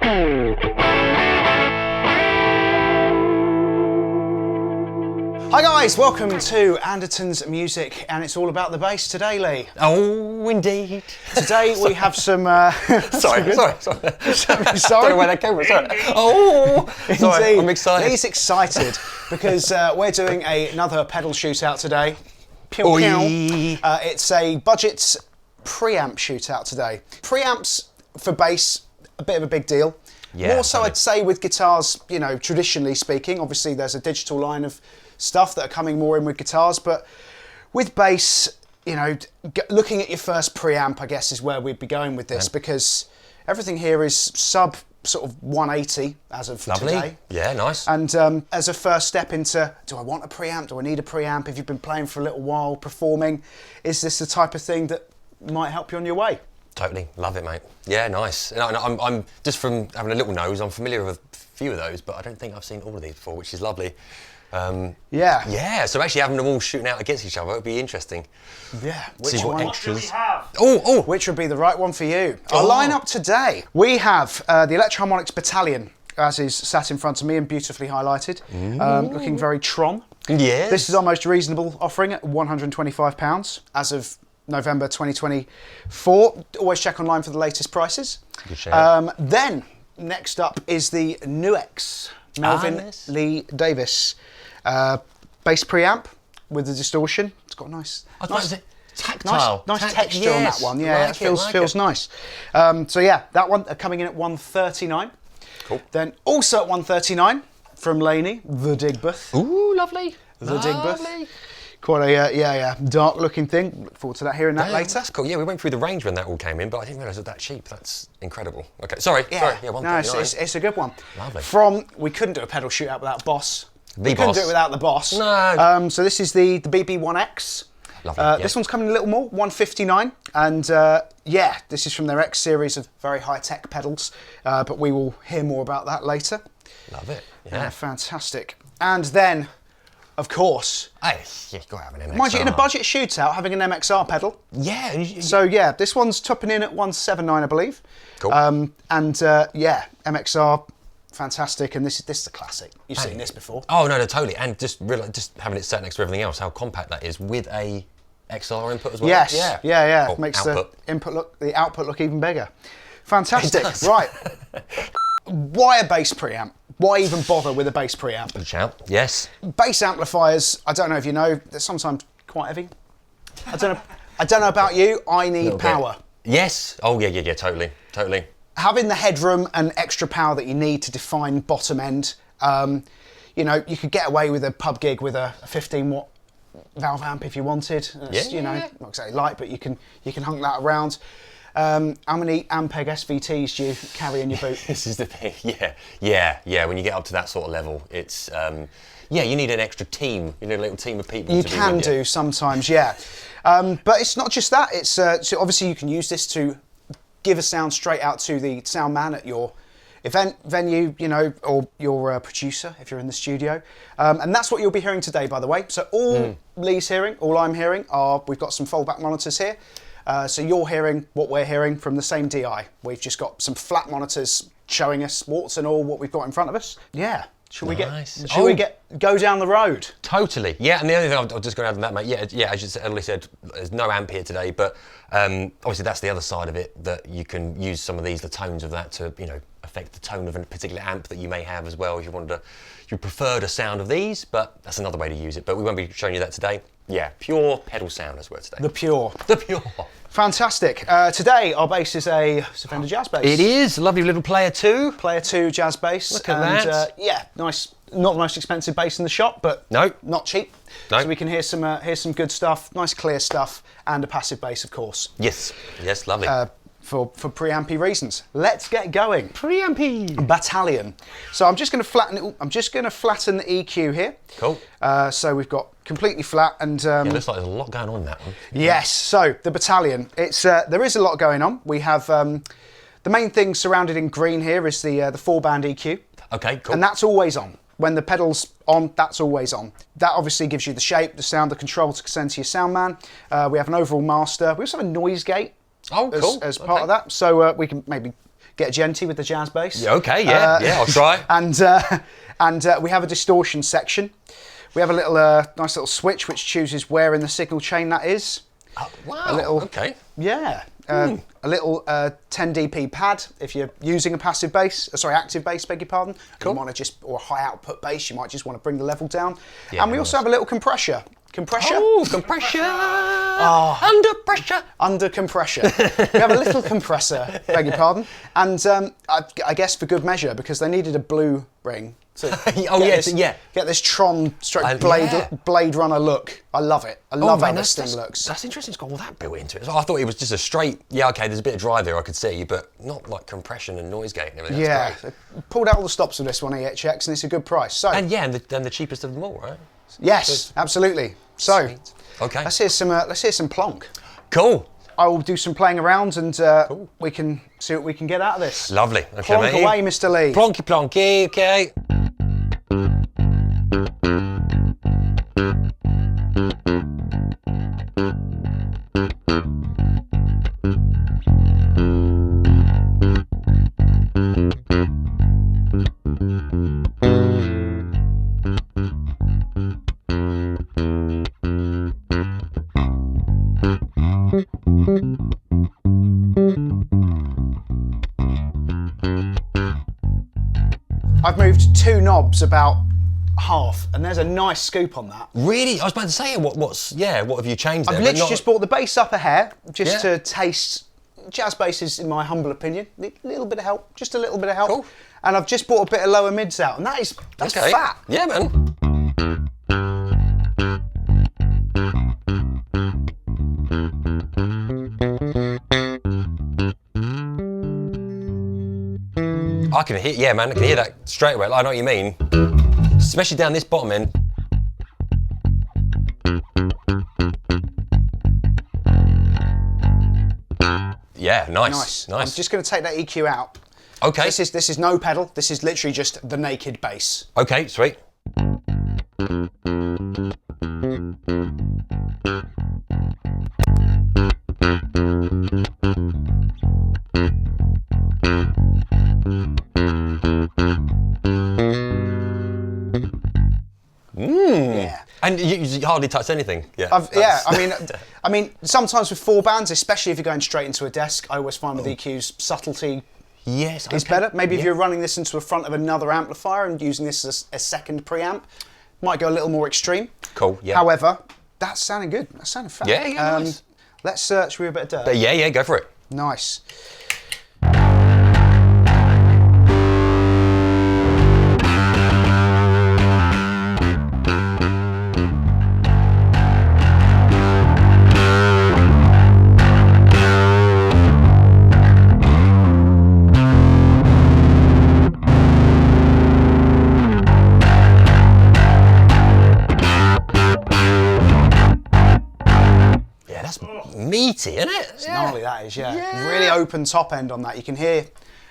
Hi guys, welcome to Andertons Music, and it's all about the bass today, Lee. Oh, indeed. Today we have some... sorry. Sorry? I don't know where that came from, sorry. Oh, sorry, Indeed. I'm excited. He's excited because we're doing another pedal shootout today. Pew, Oi. pew. It's a budget preamp shootout today. Preamps for bass, a bit of a big deal. Yeah, More so totally. I'd say with guitars, you know, traditionally speaking. Obviously there's a digital line of stuff that are coming more in with guitars, but with bass, you know, looking at your first preamp, I guess, is where we'd be going with this, because everything here is sub sort of 180 as of today. Yeah, nice. And as a first step into, do I want a preamp? Do I need a preamp? If you've been playing for a little while, performing, is this the type of thing that might help you on your way? Totally, love it, mate. Yeah, nice. And I'm just from having a little nose, I'm familiar with a few of those, but I don't think I've seen all of these before, which is lovely. Yeah, so actually having them all shooting out against each other would be interesting. Yeah, See what one? extras. Which would be the right one for you? Our lineup today, we have the Electro-Harmonics Battalion, as is sat in front of me and beautifully highlighted, looking very Tron. Yes. This is our most reasonable offering at £125 as of November 2024. Always check online for the latest prices. Good shout. Then, next up is the Nuex Melvin yes. Lee Davis bass preamp with the distortion. It's got a nice tactile. Nice texture on that one. Yeah, like it feels nice. So yeah, that one coming in at £139. Cool. Then also at £139 from Laney, the Digbeth. Ooh, lovely. The Digbeth. Quite a dark looking thing. Look forward to hearing that later. That's cool. Yeah, we went through the range when that all came in, but I didn't realise it was that cheap. That's incredible. Okay, sorry. Yeah, no, it's a good one. Lovely. We couldn't do a pedal shootout without Boss. We couldn't do it without the Boss. No. So this is the BB1X. Lovely. This one's coming a little more, £159, and this is from their X series of very high-tech pedals, but we will hear more about that later. Love it. Yeah. Fantastic. And then, of course, You've got to have an MXR. mind you, in a budget shootout, having an MXR pedal. Yeah. So yeah, this one's topping in at £179, I believe. Cool. MXR, fantastic, and this is a classic. You've seen this before. Oh no, totally. And just having it set next to everything else, how compact that is with a XR input as well. Yes. Yeah. Oh, Makes output. the output look even bigger. Fantastic. Right. Why a bass preamp? Why even bother with a bass preamp? Good shout. Yes. Bass amplifiers, I don't know if you know, they're sometimes quite heavy. I don't know about you, I need power. Yes. Oh yeah, totally. Having the headroom and extra power that you need to define bottom end, you know, you could get away with a pub gig with a 15 watt valve amp if you wanted. It's, you know, not exactly light, but you can hunk that around. How many Ampeg SVTs do you carry in your boot? This is the thing. Yeah. When you get up to that sort of level, it's you need an extra team. You need a little team of people. You to can be with do sometimes, yeah. But it's not just that. It's so obviously you can use this to give a sound straight out to the sound man at your event venue, you know, or your producer if you're in the studio. And that's what you'll be hearing today, by the way. So all Lee's hearing, all I'm hearing are, we've got some foldback monitors here. So you're hearing what we're hearing from the same DI. We've just got some flat monitors showing us, warts and all, what we've got in front of us. Yeah. Should we go down the road? Totally. Yeah, and the other thing I'll just go add on that, mate. Yeah, as Ellie said, there's no amp here today, but obviously that's the other side of it, that you can use some of these, the tones of that, to, you know, affect the tone of a particular amp that you may have as well if you preferred a sound of these, but that's another way to use it. But we won't be showing you that today. Yeah, pure pedal sound as well today. The pure. Fantastic. Today our bass is a Fender Jazz bass. It is a lovely little Player 2. Player 2 Jazz bass. Look at that. Yeah, nice. Not the most expensive bass in the shop, but not cheap. So we can hear some good stuff, nice clear stuff, and a passive bass, of course. Yes, lovely. For preampy reasons. Let's get going. Preampy. Battalion. So I'm just going to flatten it. I'm just going to flatten the EQ here. Cool. So we've got completely flat and. It looks like there's a lot going on in that one. Yes. So the Battalion. It's there is a lot going on. We have the main thing surrounded in green here is the 4-band EQ. Okay. Cool. And that's always on. When the pedal's on, that's always on. That obviously gives you the shape, the sound, the control to send to your sound man. We have an overall master. We also have a noise gate. Oh, cool. As part of that. So we can maybe get genty with the jazz bass. Yeah, okay, yeah, I'll try. And we have a distortion section. We have a little nice little switch which chooses where in the signal chain that is. Wow. A little, okay. Yeah. A little 10 dP pad if you're using a passive bass, active bass, beg your pardon. Cool. You want to or a high output bass, you might just want to bring the level down. Yeah, and we also have a little compressor. Oh, compressor! Under pressure! Under compressor. We have a little compressor, beg your pardon. And I guess for good measure, because they needed a blue ring. To get this Tron Blade Runner look. I love it. I love how this thing looks. That's interesting. It's got all that built into it. So I thought it was just a straight. Yeah, okay. There's a bit of drive there I could see, but not like compression and noise gate and everything. That's great. Pulled out all the stops with this one EHX, and it's a good price. So and the cheapest of them all, right? Yes, absolutely. So sweet. Okay. Let's hear some plonk. Cool. I will do some playing around, and we can see what we can get out of this. Lovely. Okay, Plonk away, Mr. Lee. Plonky plonky. Okay. I've moved 2 knobs about half, and there's a nice scoop on that. Really? I was about to say, what have you changed there? I've literally just brought the bass up a hair, just to taste jazz basses, in my humble opinion. A little bit of help, just a little bit of help. Cool. And I've just brought a bit of lower mids out, and that's okay. fat. Yeah, man. I can hear, man, I can hear that straight away. I know what you mean. Especially down this bottom end. Yeah, nice. I'm just going to take that EQ out. Okay. This is no pedal. This is literally just the naked bass. Okay, sweet. Yeah. And you hardly touched anything. Yeah. I mean, sometimes with 4 bands, especially if you're going straight into a desk, I always find with EQs subtlety is better. Maybe if you're running this into the front of another amplifier and using this as a second preamp, might go a little more extreme. Cool. Yeah. However, that's sounding good. That's sounding fab. Yeah. Nice. Let's should we have a bit of dirt? Yeah. Go for it. Nice. Meaty, isn't it? It's gnarly, that is, yeah. Really open top end on that. You can hear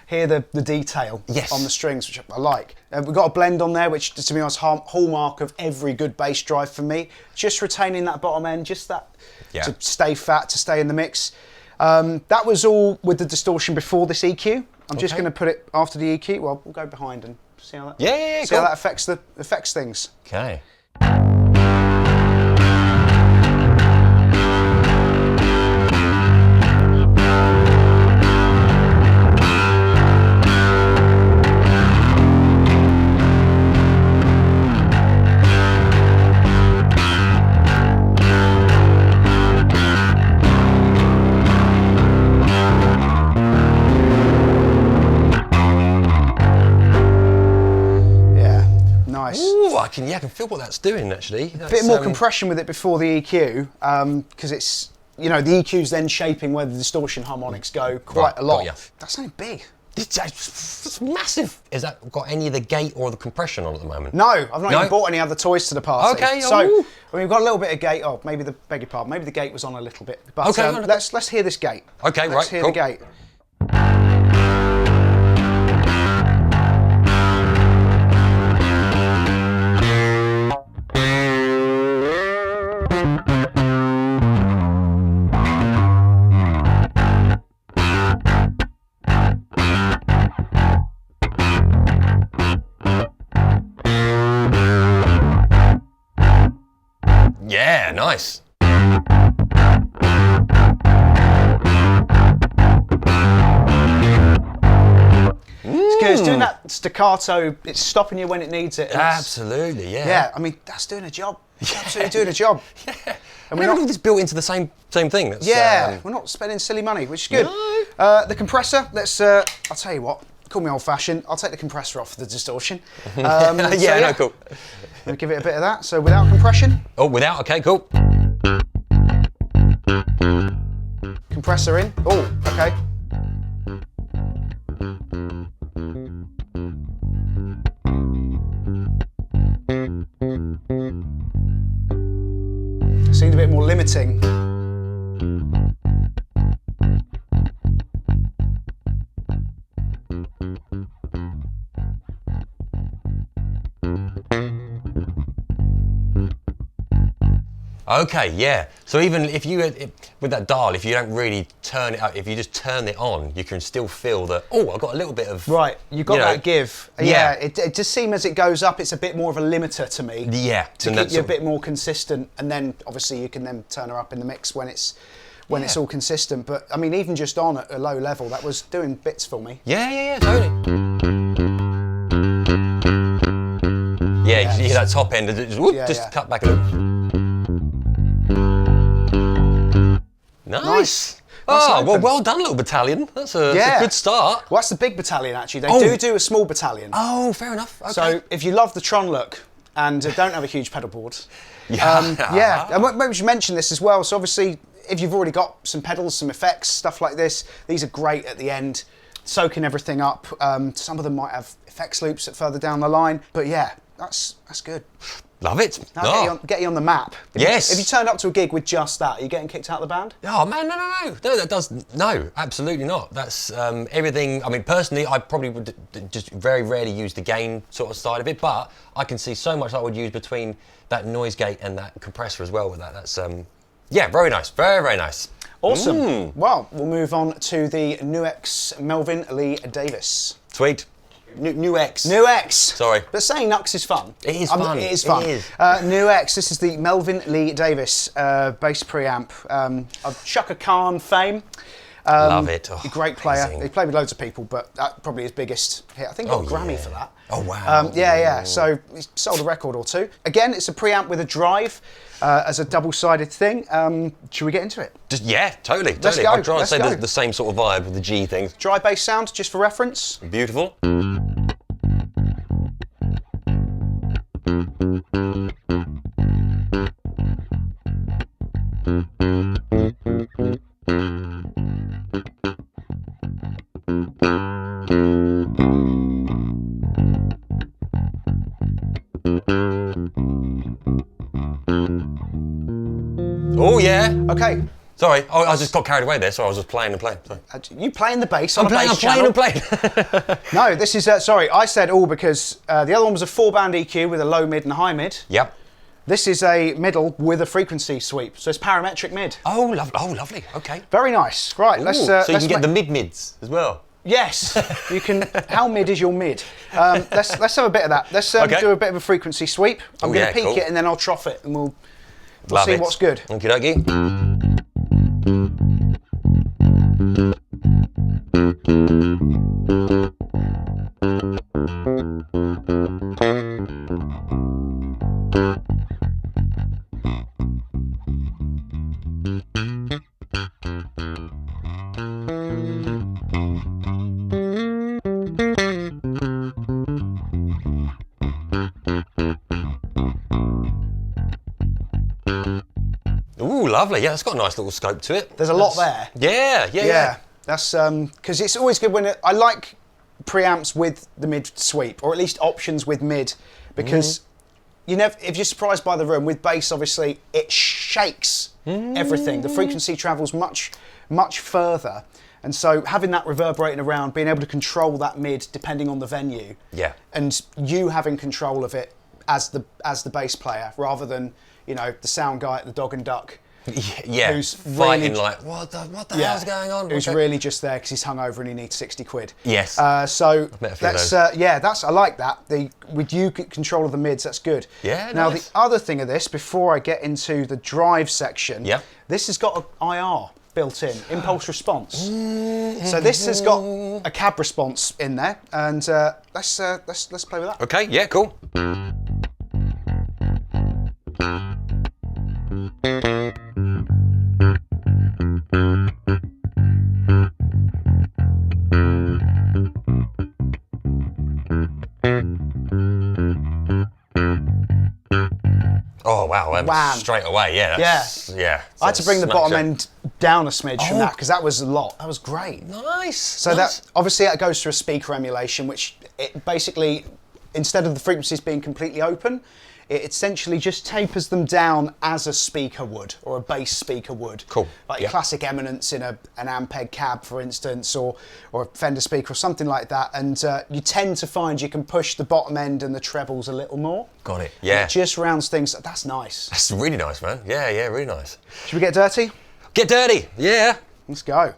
the detail on the strings, which I like. We've got a blend on there, which to me is hallmark of every good bass drive for me. Just retaining that bottom end, just that to stay fat, to stay in the mix. That was all with the distortion before this EQ. I'm just going to put it after the EQ. Well, we'll go behind and see how that. See how that affects things. Okay. I can feel what that's doing actually. A bit more compression with it before the EQ, because it's, the EQ's then shaping where the distortion harmonics go quite a lot. That's something big. It's massive. Has that got any of the gate or the compression on at the moment? No, I've not even bought any other toys to the party. Okay. So we've got a little bit of gate. Oh, maybe beg your pardon. Maybe the gate was on a little bit. But let's hear this gate. Okay, let's hear the gate. nice. It's good. It's doing that staccato. It's stopping you when it needs it. Absolutely, yeah. Yeah, I mean, that's doing a job. It's absolutely doing a job. Yeah. And we're not all this built into the same thing. That's, we're not spending silly money, which is good. No. The compressor, I'll tell you what, call me old-fashioned, I'll take the compressor off the distortion. No, cool. I'll give it a bit of that. So without compression. Oh, without, okay, cool. Compressor in. Oh, okay. Seemed a bit more limiting. Okay, yeah. So even if with that dial, if you don't really turn it up, if you just turn it on, you can still feel that, oh, I've got a little bit of... Right, you've got that give. Yeah. It just seems as it goes up, it's a bit more of a limiter to me. Yeah. To keep you a bit more consistent, and then obviously you can then turn her up in the mix when it's all consistent. But I mean, even just on at a low level, that was doing bits for me. Yeah, totally. Yeah, you hear that top end, just cut back a little. Nice. Oh, well done, little battalion. That's a good start. Well, that's the big battalion, actually. They do a small battalion. Oh, fair enough. Okay. So if you love the Tron look and don't have a huge pedal board, and maybe we should mention this as well. So obviously, if you've already got some pedals, some effects, stuff like this, these are great at the end, soaking everything up. Some of them might have effects loops further down the line, but yeah, that's good. Love it. Now get you on the map. Yes. If you turned up to a gig with just that, are you getting kicked out of the band? Oh man, no, absolutely not. That's everything. I mean, personally, I probably would just very rarely use the gain sort of side of it, but I can see so much I would use between that noise gate and that compressor as well with that. That's very nice, very nice. Awesome. Well, we'll move on to the Nux Melvin Lee Davis. Sweet. Nux. Sorry. But saying Nux is fun. It is fun. It is fun. It is. Nux, this is the Melvin Lee Davis bass preamp of Chaka Khan fame. Love it. Oh, great player. amazing. He played with loads of people, but that probably his biggest hit. I think he got a Grammy for that. Oh, wow. Yeah. So he sold a record or two. Again, it's a preamp with a drive as a double-sided thing. Should we get into it? Totally. Let's go. I'm trying to say the same sort of vibe with the G thing. Dry bass sound, just for reference. Beautiful. Oh yeah. Okay. Sorry, I just got carried away there. Sorry, I was just playing and playing. Sorry. You playing the bass I'm on a bass channel? playing. No, this is sorry. I said all because the other one was a 4-band EQ with a low mid and a high mid. Yep. This is a middle with a frequency sweep, so it's parametric mid. Oh, lovely. Okay. Very nice. Right, let's. So you can get the mid-mids as well. Yes, you can. How mid is your mid? Let's have a bit of that. Let's do a bit of a frequency sweep. I'm going to peak it and then I'll trough it, and we'll see what's good. Okie dokie. Ooh, lovely. Yeah, it's got a nice little scope to it. There's a lot there. Yeah. That's because it's always good when I like preamps with the mid sweep, or at least options with mid, because you never. If you're surprised by the room with bass, obviously it shakes everything. The frequency travels much further, and so having that reverberating around, being able to control that mid depending on the venue, and you having control of it as the bass player rather than the sound guy at the Dog and Duck. Yeah, who's fighting really, like, what the hell's going on? Who's Okay. really just there because he's hungover and he needs 60 quid. Yes. So met a few of that's those. I like that. With you control of the mids, that's good. Yeah, Now nice. the other thing of this, before I get into the drive section, Yeah. this has got an IR built in, impulse response. So this has got a cab response in there, and let's play with that. Okay, yeah, cool. Oh wow! Wham. Straight away, yeah. Yeah. I had to bring the bottom Smash it. end down a smidge from Oh. that because that was a lot. That was great. Nice. So nice. that obviously that goes through a speaker emulation, which it basically, instead of the frequencies being completely open, it essentially just tapers them down as a speaker would, or a bass speaker would. Cool. Like Yeah. classic Eminence in an Ampeg cab, for instance, or a Fender speaker or something like that. And you tend to find you can push the bottom end and the trebles a little more. Got it. And Yeah. it just rounds things. That's nice. That's really nice, man. Yeah, really nice. Should we get dirty? Get dirty. Yeah. Let's go.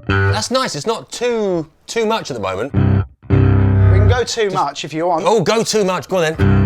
That's nice. It's not too much at the moment. We can go too much if you want. Oh, go too much. Go on then.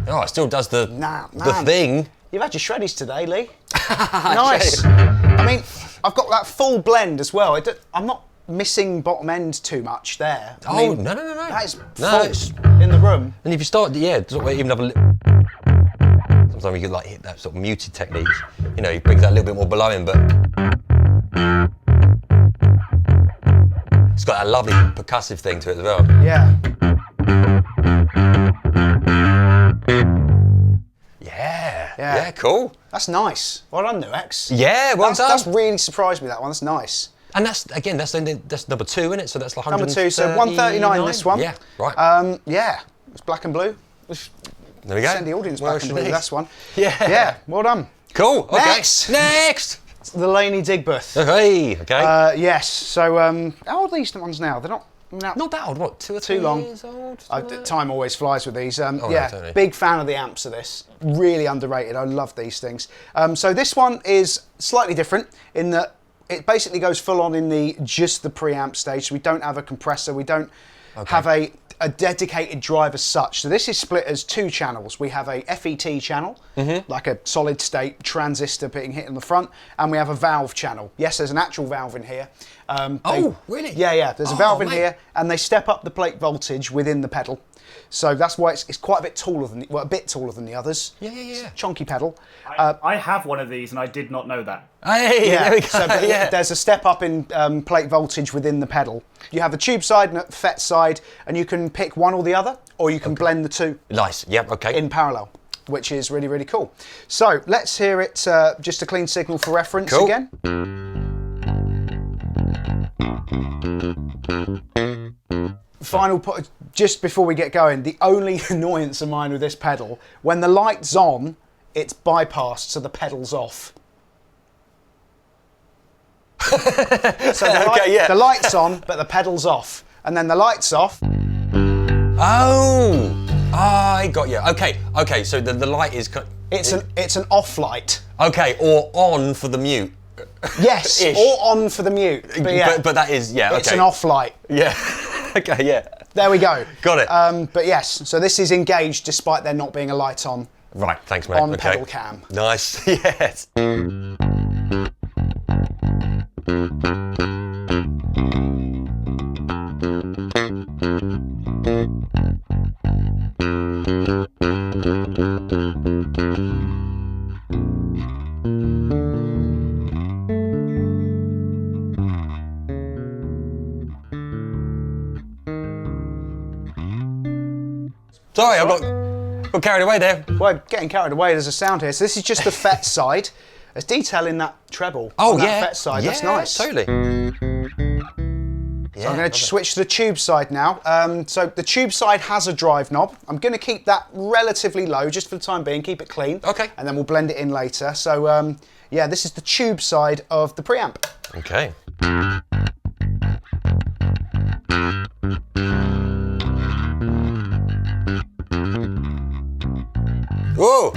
Oh, it still does the man. thing. You've had your shreddies today, Lee. Nice. I mean, I've got that full blend as well. I'm not missing bottom end too much there. I Oh, mean, no. That is No, full it's- in the room. And if you start, sort of even have a sometimes you could like hit that sort of muted technique. You know, you bring that a little bit more below him, but it's got that lovely percussive thing to it as well. Yeah. Yeah, cool. That's nice. Well done, New X. Yeah, well done. That's really surprised me, that one. That's nice. And that's number 2, isn't it? So that's like Number 2, so 139 this one. Yeah, right. Yeah, it's black and blue. There we go. Send the audience Well, black and blue, nice. that's one. Yeah. Well done. Cool. Okay. Next. The Laney Digbeth. Hey. Okay. Yes, so how old are these ones now? They're not Not that old. What? 2 or 3 too long. years old? Time always flies with these. Yeah, totally. big fan of the amps of this. Really underrated. I love these things. So this one is slightly different in that it basically goes full on in just the preamp stage. So we don't have a compressor. We don't have a dedicated drive as such. So this is split as 2 channels. We have a FET channel, like a solid state transistor being hit in the front, and we have a valve channel. Yes, there's an actual valve in here. Really? Yeah. There's a valve in mate. here, and they step up the plate voltage within the pedal. So that's why it's quite a bit taller than the others. Yeah. It's a chunky pedal. I have one of these and I did not know that. Hey. There we go. So there's a step up in plate voltage within the pedal. You have a tube side and a FET side, and you can pick one or the other, or you can blend the two Nice. Yep. Okay. in parallel, which is really, really cool. So let's hear it, just a clean signal for reference Cool. again. Final point, just before we get going, the only annoyance of mine with this pedal, when the light's on, it's bypassed, so the pedal's off. So the light's on, but the pedal's off. And then the light's off. Oh, I got you. Okay. So the light is. It's an off light. Okay, or on for the mute. Yes, Ish. or on for the mute. But yeah, But that is okay. it's an off light. Yeah. Okay. Yeah. There we go. Got it. But yes, so this is engaged despite there not being a light on. Right. Thanks, mate. On okay. pedal cam. Nice. Yes. Sorry, I got carried away there. Well, getting carried away, there's a sound here. So this is just the FET side. There's detail in that treble. Oh, on yeah. that FET side, that's nice. Totally. So I'm going to switch to the tube side now. So the tube side has a drive knob. I'm going to keep that relatively low just for the time being, keep it clean. Okay. And then we'll blend it in later. So yeah, this is the tube side of the preamp. Okay. Whoa!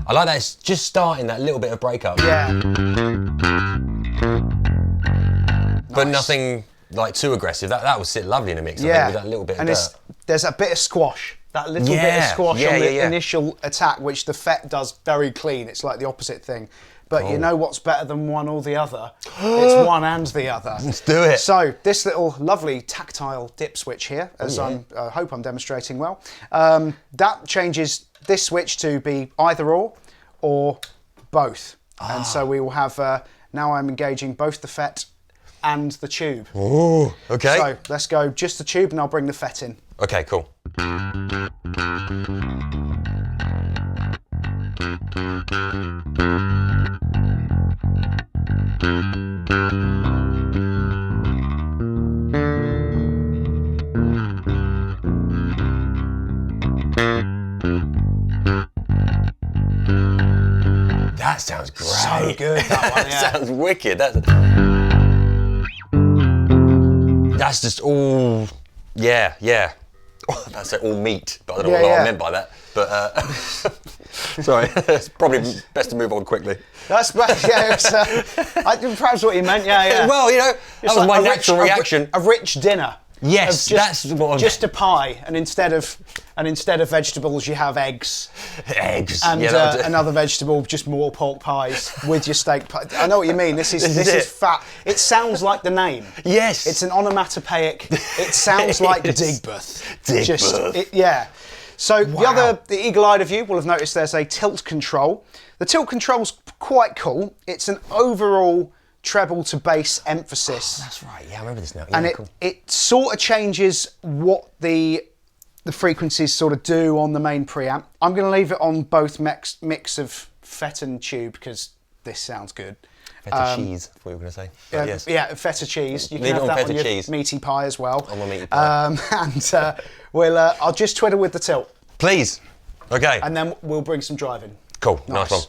I like that it's just starting that little bit of breakup. Yeah. But nothing like too aggressive. That would sit lovely in a mix, I Yeah. think, with that little bit of dirt. There's a bit of squash. That little bit of squash on the initial attack, which the FET does very clean. It's like the opposite thing. But you know what's better than one or the other? It's one and the other. Let's do it. So this little lovely tactile dip switch here, as I hope I'm demonstrating well, that changes this switch to be either or both. And so we will have, now I'm engaging both the FET and the tube. Ooh, okay. So let's go just the tube and I'll bring the FET in. Okay, cool. That sounds great. So good, that one, yeah. Sounds wicked. That's just all, yeah. That's all meat, but I don't know what I meant by that. But sorry, it's probably best to move on quickly. That's perhaps what you meant. Yeah. Well, you know, that was my natural reaction. A rich dinner. Yes, that's what I'm... Just a pie, and instead of vegetables, you have eggs. Eggs. And another vegetable, just more pork pies with your steak pie. I know what you mean. This is fat. It sounds like the name. Yes. It's an onomatopoeic. It sounds like Digbeth. Digbeth. Yeah. So the eagle-eyed of you will have noticed there's a tilt control. The tilt control's quite cool. It's an overall treble to bass emphasis. Oh, that's right. Yeah, I remember this now. Yeah, and it sort of changes what the frequencies sort of do on the main preamp. I'm going to leave it on both mix of FET and tube because this sounds good. Feta cheese, what you were going to say. Yes. Yeah, feta cheese. You can leave have it on that feta on your cheese. Meaty pie as well. On my meaty pie. I'll just twiddle with the tilt. Please. Okay. And then we'll bring some drive in. Cool. Nice one.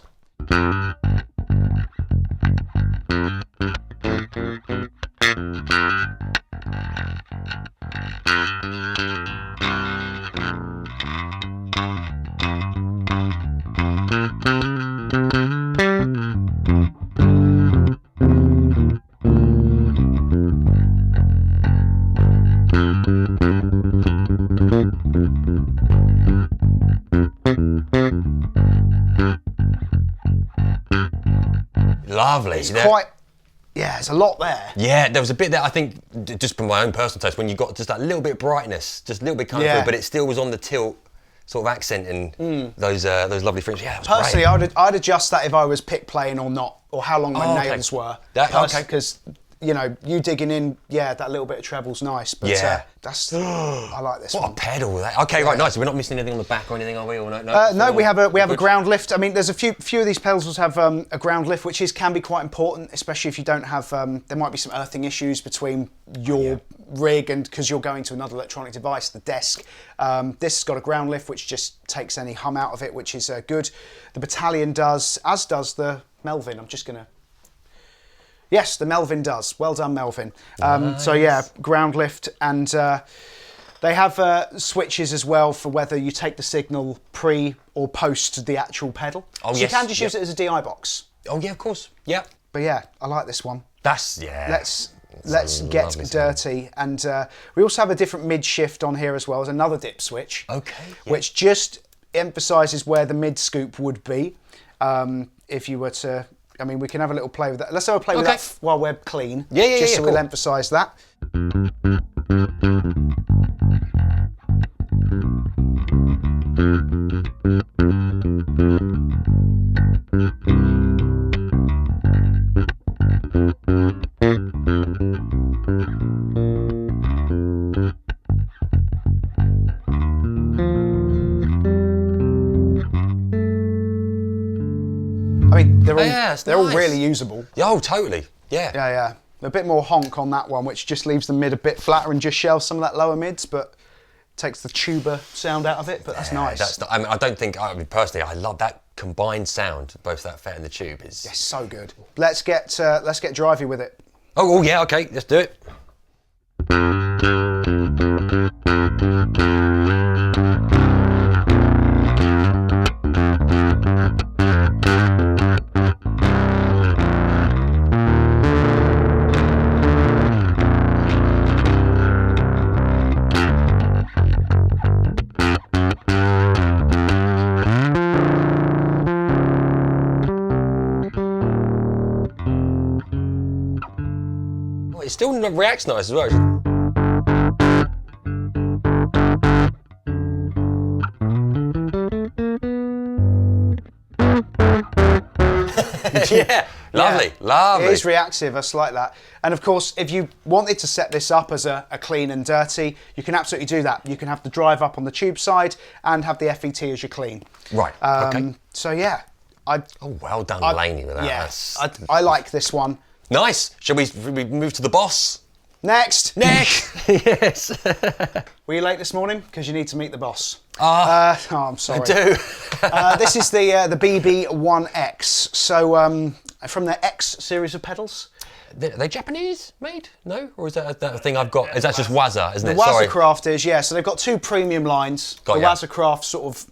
Lovely. It's quite... Yeah, there's a lot there. Yeah, there was a bit there, I think, just from my own personal taste, when you got just that little bit of brightness, just a little bit coming through, but it still was on the tilt, sort of accenting those lovely fringes. Yeah, that was Personally, great. I'd adjust that if I was pick playing or not, or how long my nails were. Okay. Because, you know, you digging in, that little bit of treble's nice, but I like this What one. a pedal with that. Okay, right, nice. So we're not missing anything on the back or anything, are we? Or no, we have a ground lift. I mean, there's a few of these pedals have a ground lift, which can be quite important, especially if you don't have. There might be some earthing issues between your rig and because you're going to another electronic device, the desk. This has got a ground lift, which just takes any hum out of it, which is good. The Battalion does, as does the Melvin. I'm just gonna. Yes, the Melvin does. Well done, Melvin. Nice. So yeah, ground lift, and they have switches as well for whether you take the signal pre or post the actual pedal. Oh, so yes. you can just use it as a DI box. Oh yeah, of course. Yeah. But yeah, I like this one. Let's get dirty, and we also have a different mid shift on here as well as another dip switch. Okay. Which just emphasises where the mid scoop would be if you were to. I mean, we can have a little play with that. Let's have a play with that while we're clean. Just so we'll emphasise that. I mean, they're all nice. really usable. Oh, totally. Yeah. Yeah. A bit more honk on that one, which just leaves the mid a bit flatter and just shelves some of that lower mids, but takes the tuba sound out of it. But that's nice. I mean, I don't think, personally, I love that combined sound, both that fet and the tube. It's so good. Let's get drivey with it. Oh yeah, okay, let's do it. It still reacts nice as well. Yeah, lovely. It is reactive, I like that. And of course, if you wanted to set this up as a clean and dirty, you can absolutely do that. You can have the drive up on the tube side and have the FET as your clean. Right, okay. So yeah. Well done, Laney, with that. Yeah, I like this one. Nice. Shall we move to the boss? Next. Yes. Were you late this morning? Because you need to meet the boss. I'm sorry. I do. This is the BB1X. So from their X series of pedals. Are they Japanese made? No? Or is that a thing I've got? Is that just Waza, isn't it? The Waza Craft is, yeah. So they've got two premium lines. The Waza Craft sort of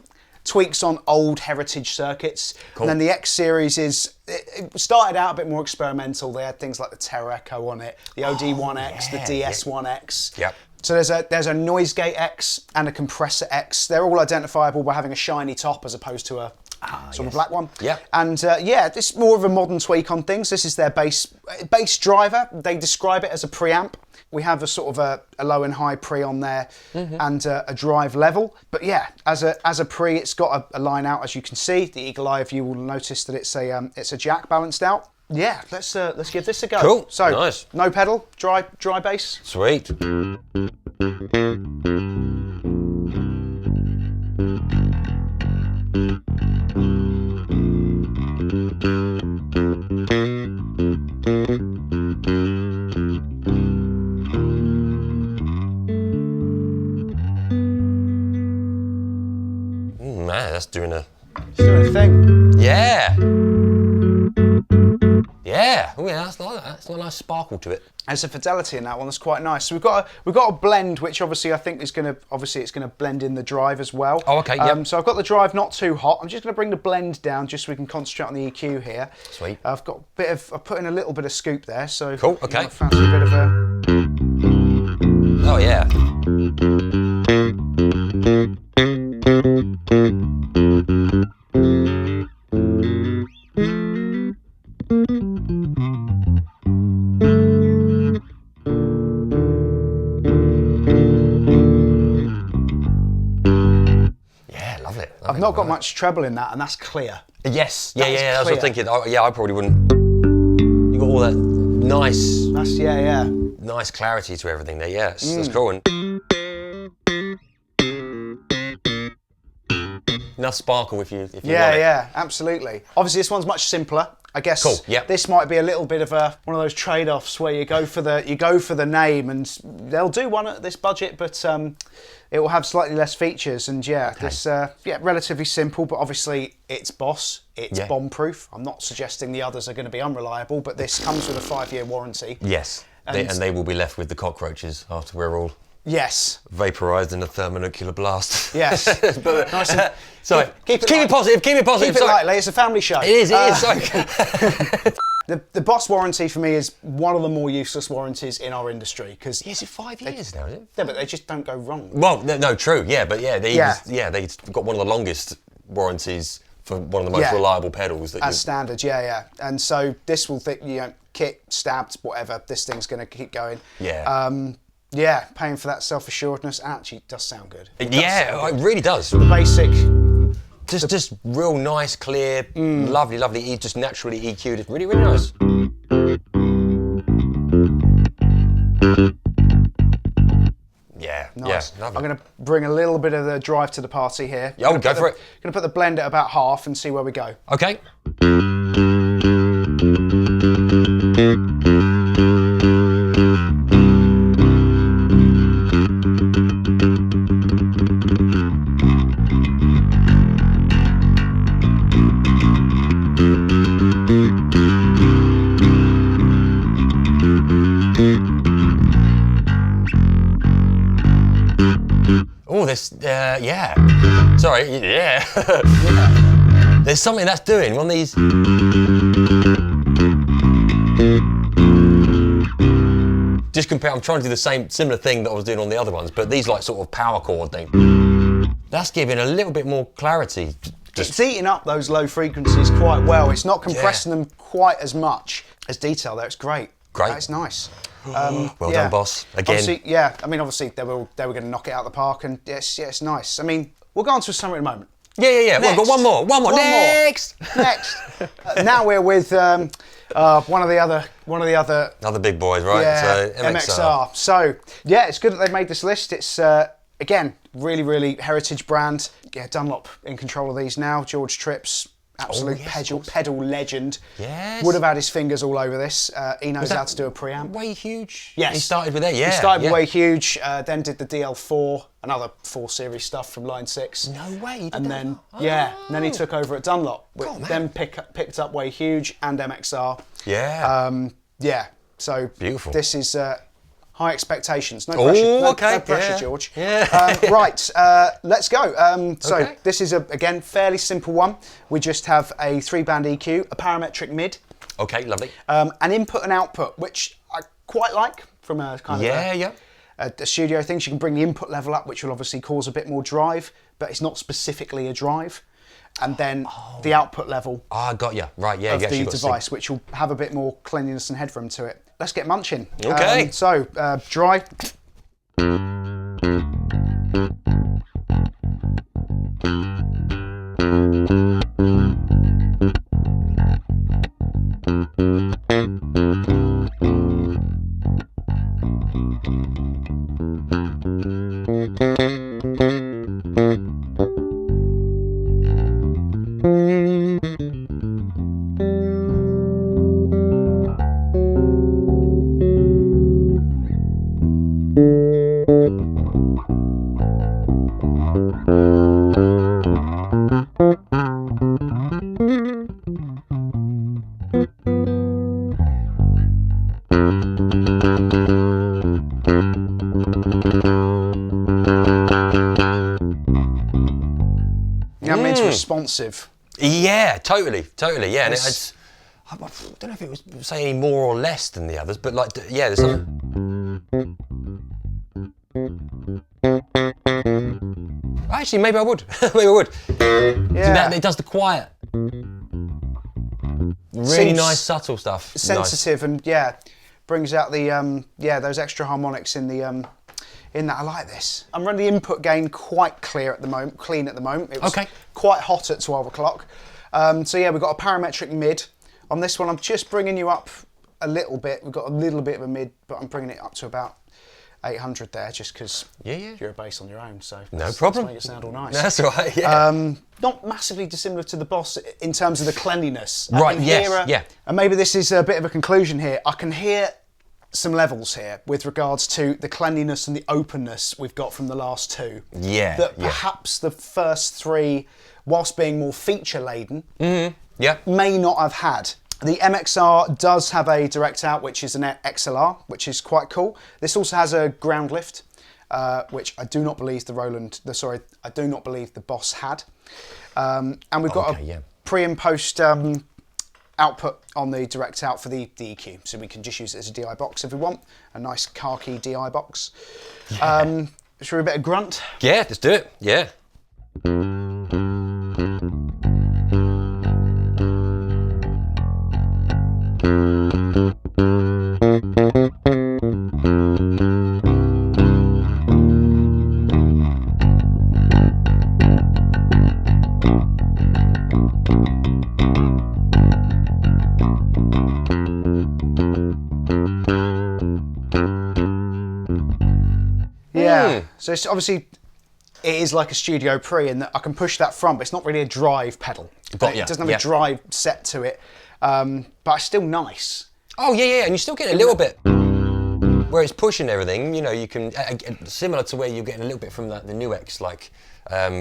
tweaks on old heritage circuits. Cool. And then the X series it started out a bit more experimental. They had things like the Terra Echo on it, the OD1X, the DS1X. Yep. So there's a noise gate X and a compressor X. They're all identifiable by having a shiny top as opposed to a sort of black one. Yeah. And this is more of a modern tweak on things. This is their bass driver. They describe it as a preamp. We have a sort of a low and high pre on there, and a drive level. But yeah, as a pre, it's got a line out, as you can see. The eagle eye view will notice that it's a jack balanced out. Yeah, let's give this a go. Cool. So nice. No pedal, dry bass. Sweet. Man, that's doing a thing. Yeah. Yeah. Oh yeah, that's like that. It's got a nice sparkle to it. There's a fidelity in that one that's quite nice. So we've got a blend, which obviously I think it's going to blend in the drive as well. Oh, okay. Yeah. So I've got the drive not too hot. I'm just going to bring the blend down just so we can concentrate on the EQ here. Sweet. I've put in a little bit of scoop there. So cool. Okay. I fancy a bit of a. Oh yeah. I've not got much treble in that, and that's clear. Yes, yeah. I was thinking. Oh, yeah, I probably wouldn't. You got all that nice. Nice clarity to everything there. Yeah, that's cool. And enough sparkle if you want it. Yeah, absolutely. Obviously, this one's much simpler. I guess this might be a little bit of one of those trade-offs where you go for the name, and they'll do one at this budget, but it will have slightly less features. And this relatively simple, but obviously it's Boss, it's bomb-proof. I'm not suggesting the others are going to be unreliable, but this comes with a 5-year warranty. Yes, and they will be left with the cockroaches after we're all. Yes. Vaporised in a thermonuclear blast. Yes. But, nice and, sorry. Keep it positive. Keep it lightly. It's a family show. It is. Sorry. The Boss warranty for me is one of the more useless warranties in our industry because is it 5 years now? Is it? Yeah, but they just don't go wrong. Well, no, true. Yeah, but they got one of the longest warranties for one of the most reliable pedals that as standard. Yeah. And so this will kit, stabbed, whatever. This thing's going to keep going. Yeah. Paying for that self-assuredness actually does sound good. It really does. The basic. Just real nice, clear, lovely, just naturally EQ'd. It's really, really nice. Yeah, nice. Yeah, lovely. I'm going to bring a little bit of the drive to the party here. Go for it. Going to put the blend at about half and see where we go. Okay. Oh, this, yeah. Sorry, yeah. There's something that's doing one of these. Just compare, I'm trying to do the similar thing that I was doing on the other ones, but these like sort of power chord thing. That's giving a little bit more clarity. It's eating up those low frequencies quite well. It's not compressing them quite as much as detail there. It's great. Great. That's nice. Well done, boss. Again. Obviously, yeah. I mean, obviously they were going to knock it out of the park, and yes, it's nice. I mean, we'll go on to a summary in a moment. Yeah. Well, we've got one more. Next. Now we're with one of the other big boys, right? Yeah, So MXR. So yeah, it's good that they've made this list. It's again really heritage brand. Yeah, Dunlop in control of these now. George Tripp's absolute pedal legend. Yes. Would have had his fingers all over this. He knows how to do a preamp. Way Huge? Yes. He started with that, yeah. He started with Way Huge, then did the DL4, another 4 Series stuff from Line 6. No way, he did And that? then, and then he took over at Dunlop. God, man. Then picked up Way Huge and MXR. Yeah. So beautiful. This is high expectations. No pressure, no pressure, George. Yeah. Right, let's go. So this is, again, fairly simple one. We just have a 3-band EQ, a parametric mid. Okay, lovely. An input and output, which I quite like from a kind of a studio thing. So you can bring the input level up, which will obviously cause a bit more drive, but it's not specifically a drive. And then the output level got you. Right, yeah. of you the got device, which will have a bit more cleanliness and headroom to it. Let's get munching. Okay. So, dry. Responsive. Yeah, totally, yeah. And I don't know if it was say any more or less than the others, but like, yeah, there's something. Actually, maybe I would. Yeah. It does the quiet. Really nice, subtle stuff. Sensitive and brings out the those extra harmonics in the in that. I like this. I'm running the input gain quite clean at the moment. It was quite hot at 12 o'clock. So yeah, we've got a parametric mid. On this one, I'm just bringing you up a little bit. We've got a little bit of a mid, but I'm bringing it up to about 800 there, just because you're a bass on your own. So no problem. Let's make it sound all nice. That's right. Yeah. Not massively dissimilar to the Boss in terms of the cleanliness. Right. Yes. And maybe this is a bit of a conclusion here. I can hear some levels here with regards to the cleanliness and the openness we've got from the last two. Yeah. That perhaps the first three, whilst being more feature laden, may not have had. The MXR does have a direct out, which is an XLR, which is quite cool. This also has a ground lift, which I do not believe I do not believe the Boss had. And we've got a pre and post output on the direct out for the EQ, so we can just use it as a DI box if we want. A nice khaki DI box. Should we a bit of grunt? Yeah, let's do it. Yeah. So it's obviously, it is like a Studio Pre in that I can push that front, but it's not really a drive pedal. It doesn't have a drive set to it, but it's still nice. Oh yeah, and you still get a little bit where it's pushing everything. You know, you can similar to where you're getting a little bit from the new X, like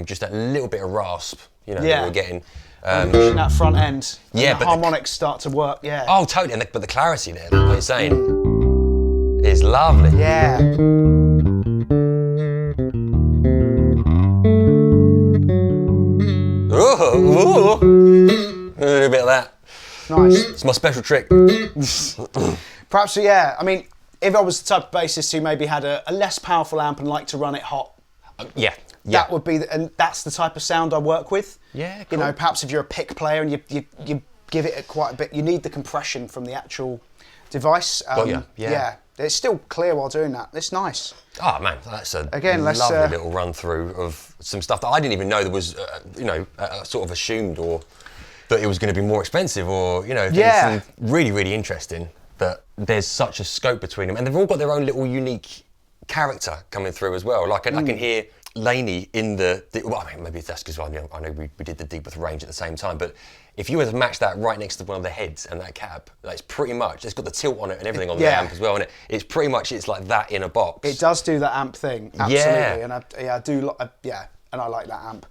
just that little bit of rasp. You know, that we're getting. Pushing that front end. Yeah, the harmonics start to work. Yeah. Oh, totally. But the clarity there, like you're saying, is lovely. Yeah. Ooh. A little bit of that. Nice. It's my special trick. Perhaps, yeah. I mean, if I was the type of bassist who maybe had a less powerful amp and liked to run it hot, that would be, and that's the type of sound I work with. Yeah, cool. You know, perhaps if you're a pick player and you give it quite a bit, you need the compression from the actual device. Yeah. It's still clear while doing that. It's nice. Oh man, that's a lovely little run through of some stuff that I didn't even know there was, sort of assumed or that it was going to be more expensive or, something really, really interesting. That there's such a scope between them, and they've all got their own little unique character coming through as well. Like I can hear Laney in maybe that's because I know we did the Digbeth range at the same time, but if you were to match that right next to one of the heads and that cab, it's pretty much, it's got the tilt on it and everything on the amp as well, and it's pretty much, it's like that in a box. It does do that amp thing, absolutely, and I like that amp.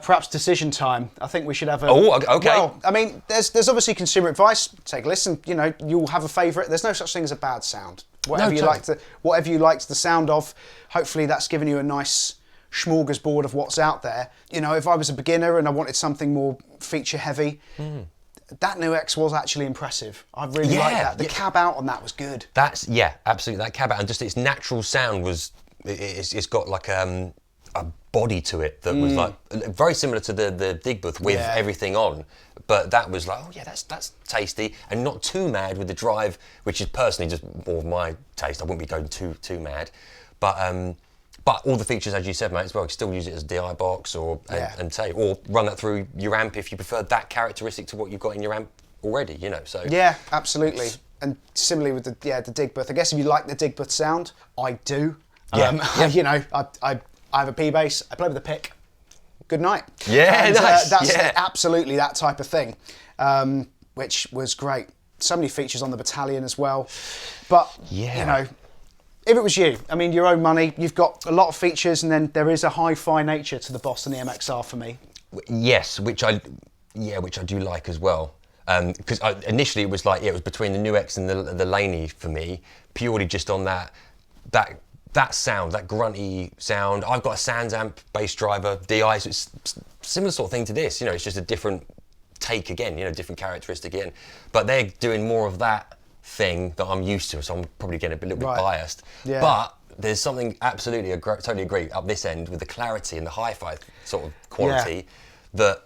Perhaps decision time. I think we should have a... Oh, okay. Well, I mean, there's obviously consumer advice. Take a listen. You know, you'll have a favourite. There's no such thing as a bad sound. Whatever you liked the sound of, hopefully that's given you a nice smorgasbord of what's out there. You know, if I was a beginner and I wanted something more feature heavy, that new X was actually impressive. I really like that. The cab out on that was good. Absolutely. That cab out and just its natural sound was, it's got like a body to it that was like very similar to the Digbeth with everything on, but that was like, that's tasty and not too mad with the drive, which is personally just more of my taste. I wouldn't be going too mad, but all the features, as you said, mate, as well. You still use it as DI box or run that through your amp if you prefer that characteristic to what you've got in your amp already. You know, so yeah, absolutely. And similarly with the Digbeth. I guess if you like the Digbeth sound, I do. I have a P bass. I play with a pick. Good night. Yeah, nice. That's absolutely that type of thing, which was great. So many features on the Battalion as well. But you know, if it was you, I mean, your own money, you've got a lot of features, and then there is a hi-fi nature to the Boss and the MXR for me. Yes, which I do like as well. Because initially it was like it was between the new X and the Laney for me, purely just on that sound, that grunty sound. I've got a Sans amp bass driver, DI, so it's similar sort of thing to this. You know, it's just a different take again, different characteristic again. But they're doing more of that thing that I'm used to, so I'm probably getting a little bit biased. Yeah. But there's something absolutely, totally agree, up this end with the clarity and the hi-fi sort of quality that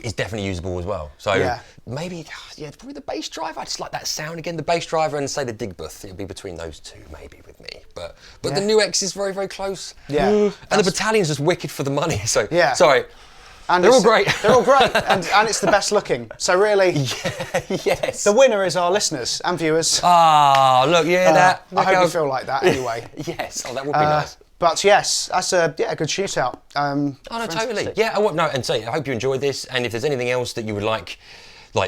is definitely usable as well. So maybe, probably the bass driver. I just like that sound again. The bass driver and say the Digbeth. It'll be between those two maybe with me. But the new X is very, very close. Yeah. And the Battalion's just wicked for the money. So sorry. And they're all great. They're all great, and it's the best looking. So really, yes. The winner is our listeners and viewers. Ah, look, that. I hope you feel like that anyway. Yes, that would be nice. But yes, that's a good shootout. Totally. Yeah, I hope you enjoyed this, and if there's anything else that you would like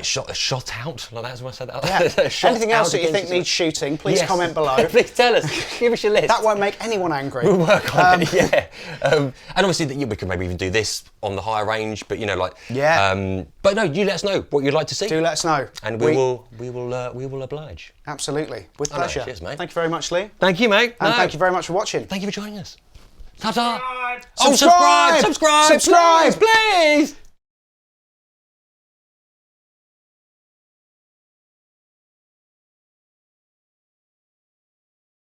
shot out, like that's what I said that. Yeah. Anything else that you think needs shooting, please comment below. Please tell us. Give us your list. That won't make anyone angry. We'll work on it. Yeah. And obviously, we could maybe even do this on the higher range, but but no, you let us know what you'd like to see. Do let us know, and we will oblige. Absolutely, with pleasure. Cheers, mate. Thank you very much, Lee. Thank you, mate. And thank you very much for watching. Thank you for joining us. Ta-ta. Subscribe, please.